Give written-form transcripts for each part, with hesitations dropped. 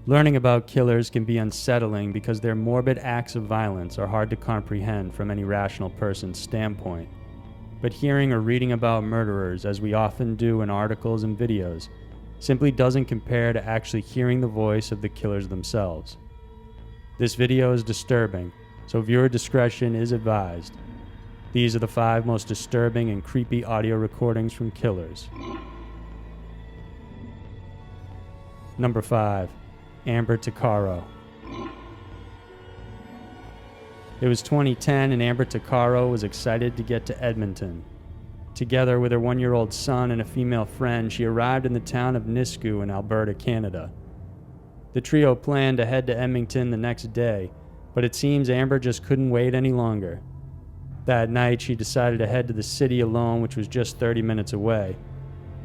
Learning about killers can be unsettling because their morbid acts of violence are hard to comprehend from any rational person's standpoint. But hearing or reading about murderers, as we often do in articles and videos, simply doesn't compare to actually hearing the voice of the killers themselves. This video is disturbing, so viewer discretion is advised. These are the 5 most disturbing and creepy audio recordings from killers. Number 5. Amber Tuccaro. It was 2010 and Amber Tuccaro was excited to get to Edmonton. Together with her 1-year-old son and a female friend, she arrived in the town of Nisku in Alberta, Canada. The trio planned to head to Edmonton the next day, but it seems Amber just couldn't wait any longer. That night, she decided to head to the city alone, which was just 30 minutes away.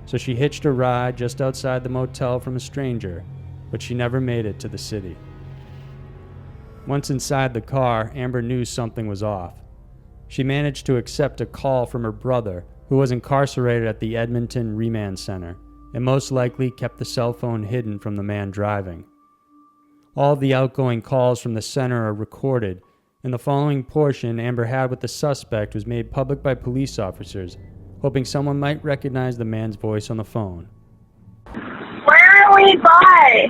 So she hitched a ride just outside the motel from a stranger, but she never made it to the city. Once inside the car, Amber knew something was off. She managed to accept a call from her brother, who was incarcerated at the Edmonton Remand Center, and most likely kept the cell phone hidden from the man driving. All of the outgoing calls from the center are recorded, and the following portion Amber had with the suspect was made public by police officers, hoping someone might recognize the man's voice on the phone. Where are we by?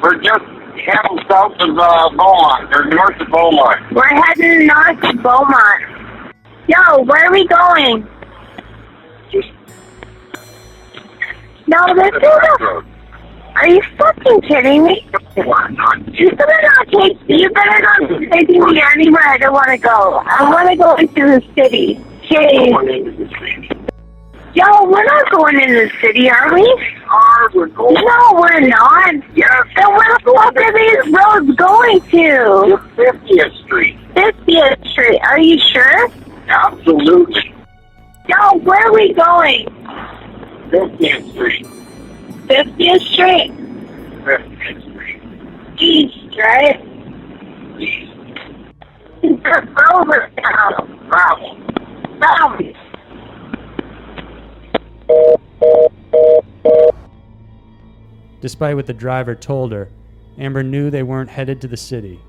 We're just heading south of Beaumont, or north of Beaumont. We're heading north of Beaumont. Yo, where are we going? Just No, this is a... Are you fucking kidding me? You better not take me anywhere I don't want to go. I want to go into the city. Jeez. Yo, we're not going into the city, are we? We're going. No, we're not. Yes. Then where the fuck are these roads going to? 50th Street. 50th Street. Are you sure? Absolutely. Yo, where are we going? 50th Street. 50th Street? 50th Street. East, right? East. Over down. Bravo. Down. Despite what the driver told her, Amber knew they weren't headed to the city.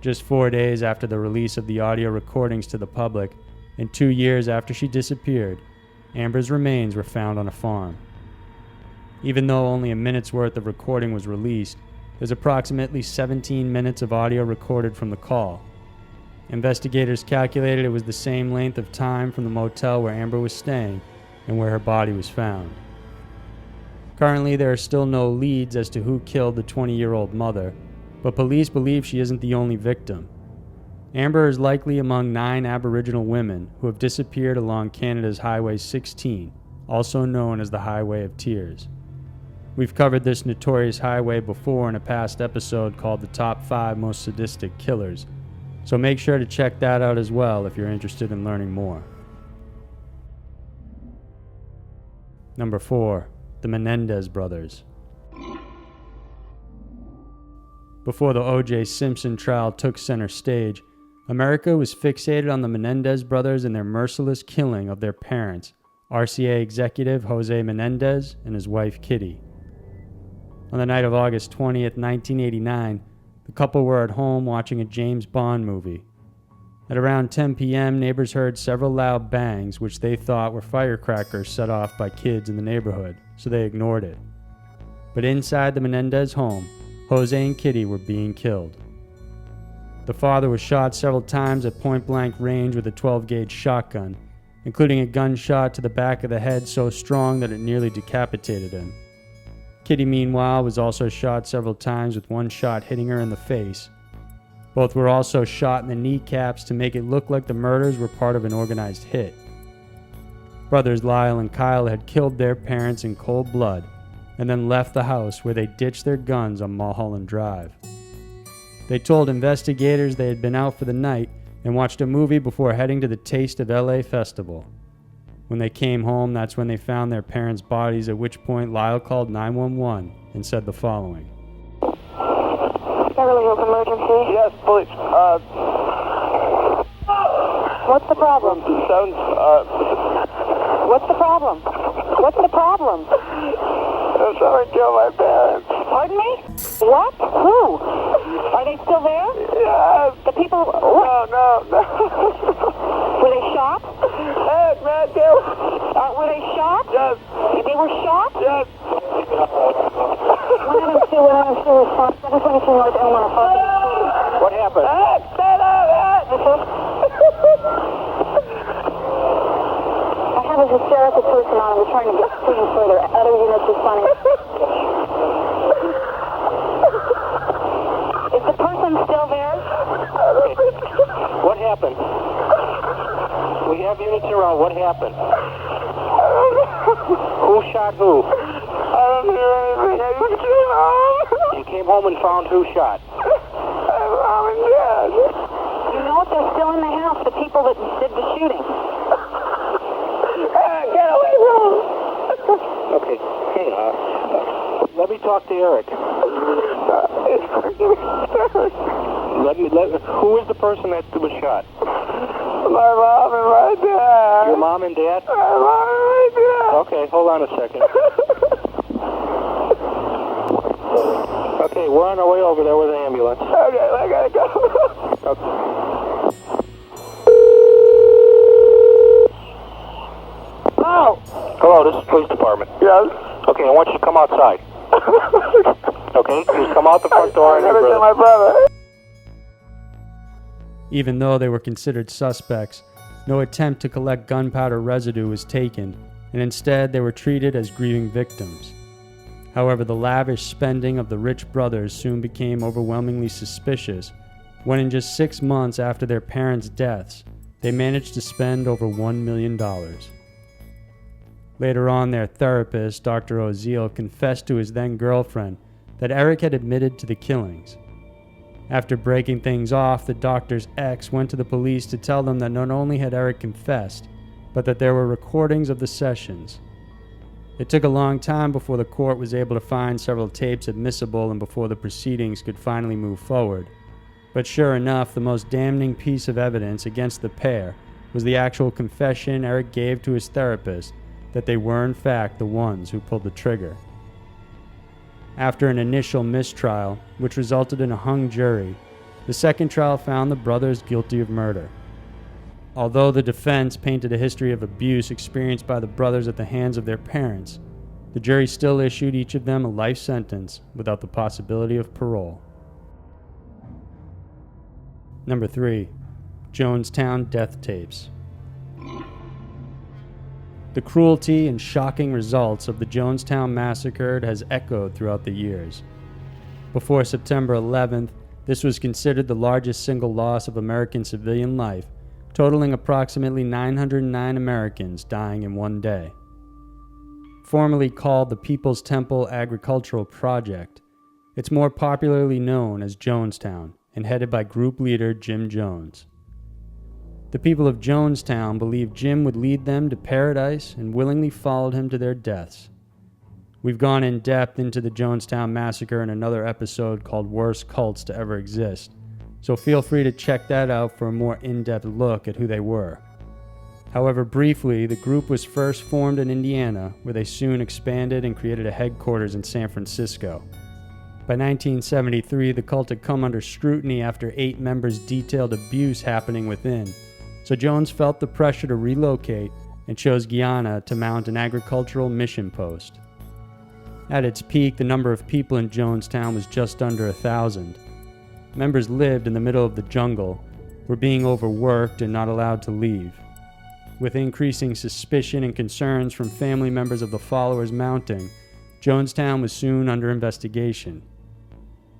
Just 4 days after the release of the audio recordings to the public, and 2 years after she disappeared, Amber's remains were found on a farm. Even though only a minute's worth of recording was released, there's approximately 17 minutes of audio recorded from the call. Investigators calculated it was the same length of time from the motel where Amber was staying and where her body was found. Currently, there are still no leads as to who killed the 20-year-old mother, but police believe she isn't the only victim. Amber is likely among 9 Aboriginal women who have disappeared along Canada's Highway 16, also known as the Highway of Tears. We've covered this notorious highway before in a past episode called the Top 5 Most Sadistic Killers, so make sure to check that out as well if you're interested in learning more. Number 4. The Menendez Brothers. Before the O.J. Simpson trial took center stage, America was fixated on the Menendez brothers and their merciless killing of their parents, RCA executive Jose Menendez and his wife Kitty. On the night of August 20th, 1989, the couple were at home watching a James Bond movie. At around 10 p.m., neighbors heard several loud bangs, which they thought were firecrackers set off by kids in the neighborhood, so they ignored it. But inside the Menendez home, Jose and Kitty were being killed. The father was shot several times at point-blank range with a 12-gauge shotgun, including a gunshot to the back of the head so strong that it nearly decapitated him. Kitty, meanwhile, was also shot several times with one shot hitting her in the face. Both were also shot in the kneecaps to make it look like the murders were part of an organized hit. Brothers Lyle and Kyle had killed their parents in cold blood and then left the house where they ditched their guns on Mulholland Drive. They told investigators they had been out for the night and watched a movie before heading to the Taste of LA festival. When they came home, that's when they found their parents' bodies, at which point Lyle called 911 and said the following. Beverly Hills emergency? Yes, police. What's the problem? What's the problem? What's the problem? Someone killed my parents. Pardon me? What? Who? Are they still there? Yes. The people... No. Were they shot? Yes, man, Were they shot? Yes. They were shot? Yes. What happened? I have a hysterical person on. We're trying to get screened further. Other units responding. Is the person still there? What happened? We have units around. What happened? Who shot who? I don't hear anything. I just came home. You came home and found who shot? Mom and Dad. You know if they're still in the house, the people that did the shooting. Get away from him. Okay. Hey, let me talk to Eric. Who is the person that was shot? My mom and my dad. Your mom and dad? My mom and my dad. Okay, hold on a second. Okay, we're on our way over there with the ambulance. Okay, I gotta go. Okay. Hello. Hello, this is police department. Yes. Okay, I want you to come outside. Okay, just come out the front door and my brother. Even though they were considered suspects, no attempt to collect gunpowder residue was taken, and instead they were treated as grieving victims. However, the lavish spending of the rich brothers soon became overwhelmingly suspicious when in just 6 months after their parents' deaths, they managed to spend over $1 million. Later on, their therapist, Dr. Oziel, confessed to his then-girlfriend that Eric had admitted to the killings. After breaking things off, the doctor's ex went to the police to tell them that not only had Eric confessed, but that there were recordings of the sessions. It took a long time before the court was able to find several tapes admissible and before the proceedings could finally move forward. But sure enough, the most damning piece of evidence against the pair was the actual confession Eric gave to his therapist that they were in fact the ones who pulled the trigger. After an initial mistrial, which resulted in a hung jury, the second trial found the brothers guilty of murder. Although the defense painted a history of abuse experienced by the brothers at the hands of their parents, the jury still issued each of them a life sentence without the possibility of parole. Number 3. Jonestown Death Tapes. The cruelty and shocking results of the Jonestown massacre has echoed throughout the years. Before September 11th, this was considered the largest single loss of American civilian life, totaling approximately 909 Americans dying in one day. Formerly called the People's Temple Agricultural Project, it's more popularly known as Jonestown and headed by group leader Jim Jones. The people of Jonestown believed Jim would lead them to paradise and willingly followed him to their deaths. We've gone in depth into the Jonestown massacre in another episode called Worst Cults to Ever Exist, so feel free to check that out for a more in-depth look at who they were. However, briefly, the group was first formed in Indiana, where they soon expanded and created a headquarters in San Francisco. By 1973, the cult had come under scrutiny after 8 members detailed abuse happening within, so Jones felt the pressure to relocate and chose Guyana to mount an agricultural mission post. At its peak, the number of people in Jonestown was just under 1,000. Members lived in the middle of the jungle, were being overworked and not allowed to leave. With increasing suspicion and concerns from family members of the followers mounting, Jonestown was soon under investigation.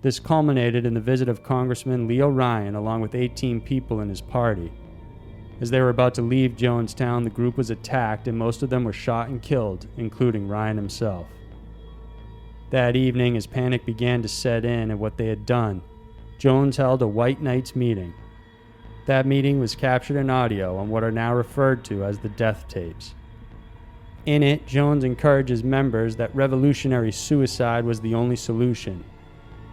This culminated in the visit of Congressman Leo Ryan along with 18 people in his party. As they were about to leave Jonestown, the group was attacked and most of them were shot and killed, including Ryan himself. That evening, as panic began to set in at what they had done, Jones held a White Knights meeting. That meeting was captured in audio on what are now referred to as the death tapes. In it, Jones encourages members that revolutionary suicide was the only solution.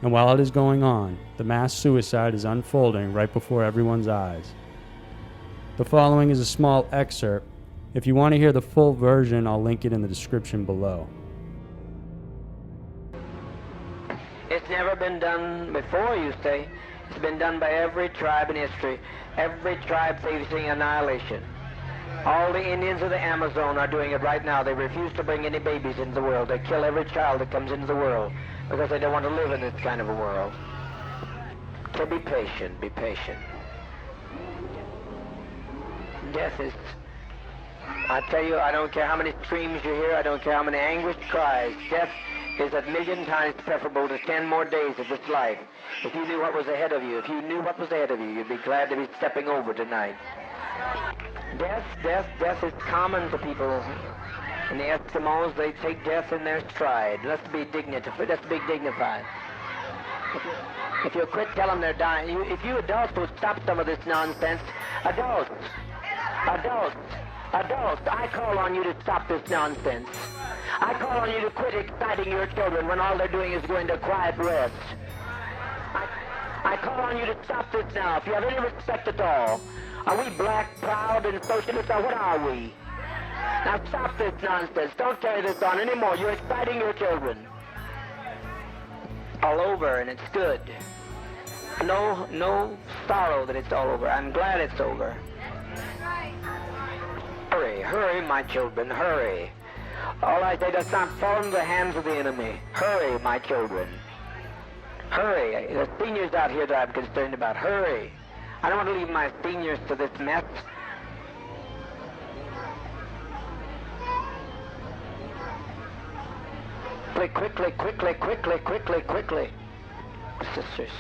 And while it is going on, the mass suicide is unfolding right before everyone's eyes. The following is a small excerpt. If you want to hear the full version, I'll link it in the description below. been done before, you say. It's been done by every tribe in history. Every tribe facing annihilation. All the Indians of the Amazon are doing it right now. They refuse to bring any babies into the world. They kill every child that comes into the world because they don't want to live in this kind of a world. So be patient, be patient. Death is, I tell you, I don't care how many screams you hear, I don't care how many anguished cries. Death is a million times preferable to 10 more days of this life. If you knew what was ahead of you, you'd be glad to be stepping over tonight. Death is common to people. And the Eskimos, they take death in their stride. Let's be dignified. If you quit telling them they're dying, if you adults would stop some of this nonsense, adults, I call on you to stop this nonsense. I call on you to quit exciting your children when all they're doing is going to quiet rest. I call on you to stop this now. If you have any respect at all, are we black, proud, and socialist, or what are we? Now stop this nonsense. Don't carry this on anymore. You're exciting your children. All over, and it's good. No sorrow that it's all over. I'm glad it's over. Hurry, my children, hurry. All I say does not fall into the hands of the enemy. Hurry, my children. Hurry. The seniors out here that I'm concerned about. Hurry. I don't want to leave my seniors to this mess. Quickly. Sisters,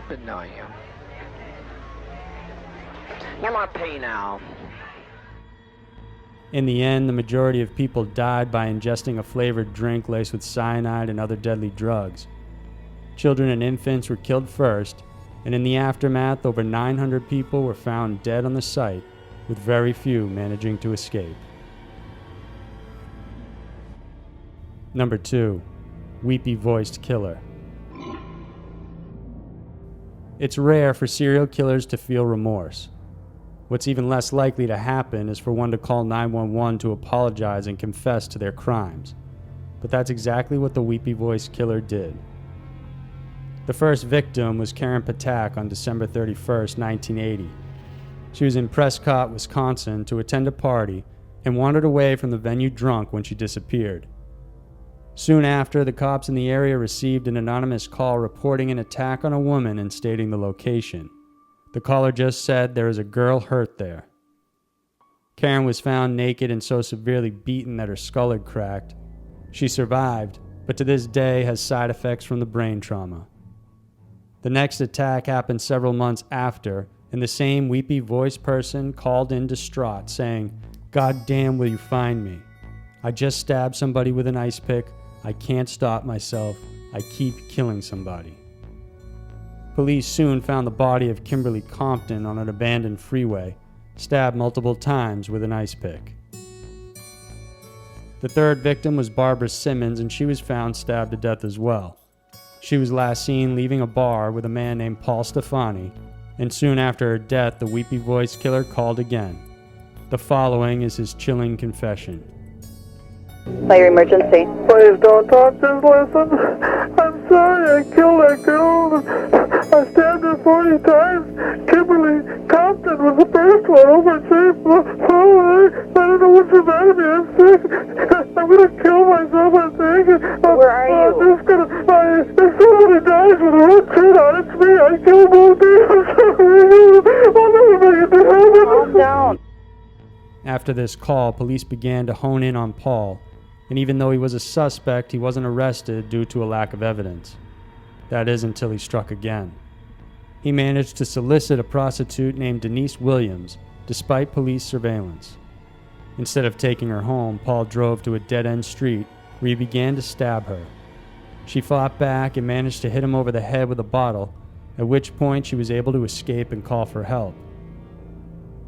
good knowing you. No more pain now. In the end, the majority of people died by ingesting a flavored drink laced with cyanide and other deadly drugs. Children and infants were killed first, and in the aftermath, over 900 people were found dead on the site, with very few managing to escape. Number 2. Weepy-voiced killer. It's rare for serial killers to feel remorse. What's even less likely to happen is for one to call 911 to apologize and confess to their crimes. But that's exactly what the weepy-voiced killer did. The first victim was Karen Patak on December 31st, 1980. She was in Prescott, Wisconsin to attend a party and wandered away from the venue drunk when she disappeared. Soon after, the cops in the area received an anonymous call reporting an attack on a woman and stating the location. The caller just said there is a girl hurt there. Karen was found naked and so severely beaten that her skull had cracked. She survived, but to this day has side effects from the brain trauma. The next attack happened several months after, and the same weepy-voiced person called in distraught, saying, "God damn, will you find me? I just stabbed somebody with an ice pick. I can't stop myself. I keep killing somebody." Police soon found the body of Kimberly Compton on an abandoned freeway, stabbed multiple times with an ice pick. The third victim was Barbara Simmons, and she was found stabbed to death as well. She was last seen leaving a bar with a man named Paul Stefani, and soon after her death, the weepy-voiced killer called again. The following is his chilling confession. Fire emergency. Please don't talk, just listen. I'm sorry I killed that girl. I stabbed her 40 times. Kimberly Compton was the first one. Oh, my safe. I don't know what's the matter with me. I'm sick. I'm going to kill myself, I think. Where are you? I'm just going to... If somebody dies with a red shirt on, it's me. I killed both of you. I'm sorry. I'll never make it to heaven. Calm down. After this call, police began to hone in on Paul, and even though he was a suspect, he wasn't arrested due to a lack of evidence. That is until he struck again. He managed to solicit a prostitute named Denise Williams, despite police surveillance. Instead of taking her home, Paul drove to a dead-end street where he began to stab her. She fought back and managed to hit him over the head with a bottle, at which point she was able to escape and call for help.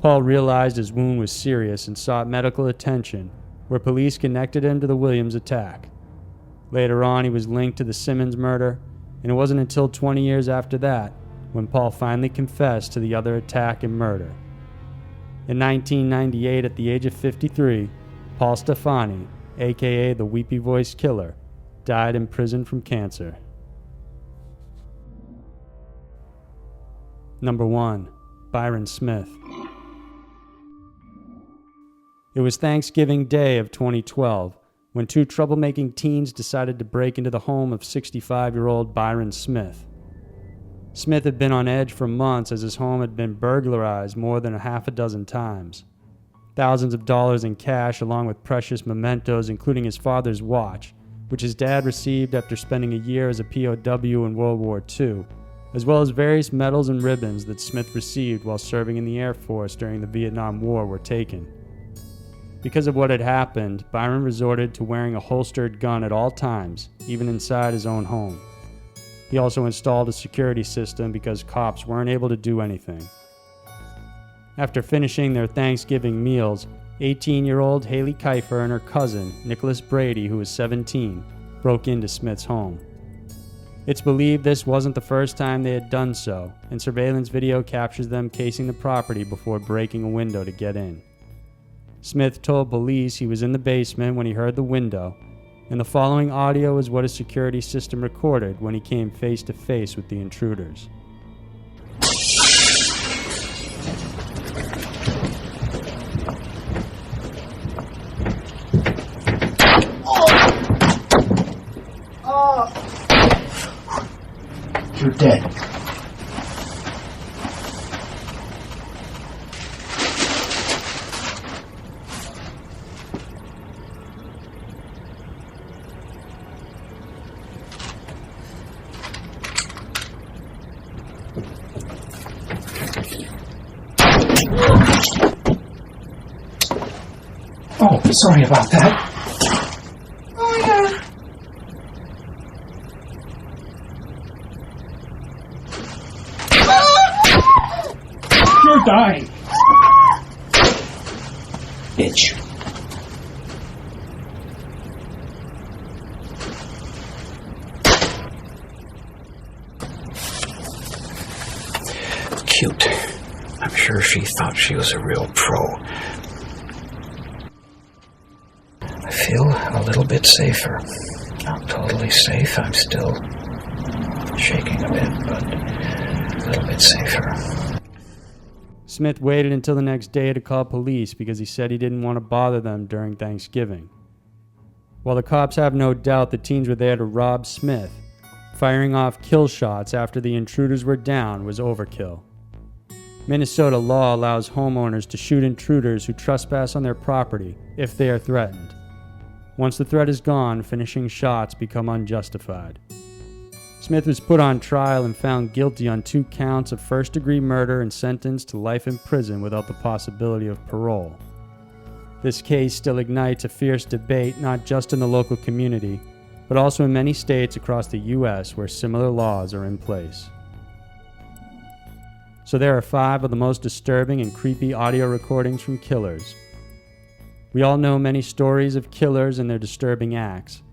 Paul realized his wound was serious and sought medical attention, where police connected him to the Williams attack. Later on, he was linked to the Simmons murder, and it wasn't until 20 years after that when Paul finally confessed to the other attack and murder. In 1998, at the age of 53, Paul Stefani, aka the Weepy-Voiced Killer, died in prison from cancer. Number 1. Byron Smith. It was Thanksgiving Day of 2012 when two troublemaking teens decided to break into the home of 65-year-old Byron Smith. Smith had been on edge for months as his home had been burglarized more than a half a dozen times. Thousands of dollars in cash along with precious mementos, including his father's watch, which his dad received after spending a year as a POW in World War II, as well as various medals and ribbons that Smith received while serving in the Air Force during the Vietnam War, were taken. Because of what had happened, Byron resorted to wearing a holstered gun at all times, even inside his own home. He also installed a security system because cops weren't able to do anything. After finishing their Thanksgiving meals, 18-year-old Haley Kiefer and her cousin, Nicholas Brady, who was 17, broke into Smith's home. It's believed this wasn't the first time they had done so, and surveillance video captures them casing the property before breaking a window to get in. Smith told police he was in the basement when he heard the window, and the following audio is what his security system recorded when he came face to face with the intruders. You're dead. Oh, sorry about that. Oh, yeah. You're dying. Bitch. Cute. I'm sure she thought she was a real pro. I feel a little bit safer. Not totally safe. I'm still shaking a bit, but a little bit safer. Smith waited until the next day to call police because he said he didn't want to bother them during Thanksgiving. While the cops have no doubt the teens were there to rob Smith, firing off kill shots after the intruders were down was overkill. Minnesota law allows homeowners to shoot intruders who trespass on their property if they are threatened. Once the threat is gone, finishing shots become unjustified. Smith was put on trial and found guilty on 2 counts of first-degree murder and sentenced to life in prison without the possibility of parole. This case still ignites a fierce debate not just in the local community, but also in many states across the U.S. where similar laws are in place. So there are 5 of the most disturbing and creepy audio recordings from killers. We all know many stories of killers and their disturbing acts,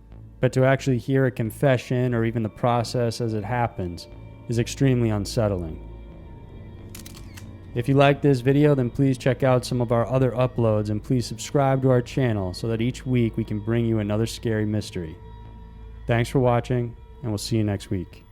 but to actually hear a confession or even the process as it happens is extremely unsettling. If you like this video, then please check out some of our other uploads and please subscribe to our channel so that each week we can bring you another scary mystery. Thanks for watching, and we'll see you next week.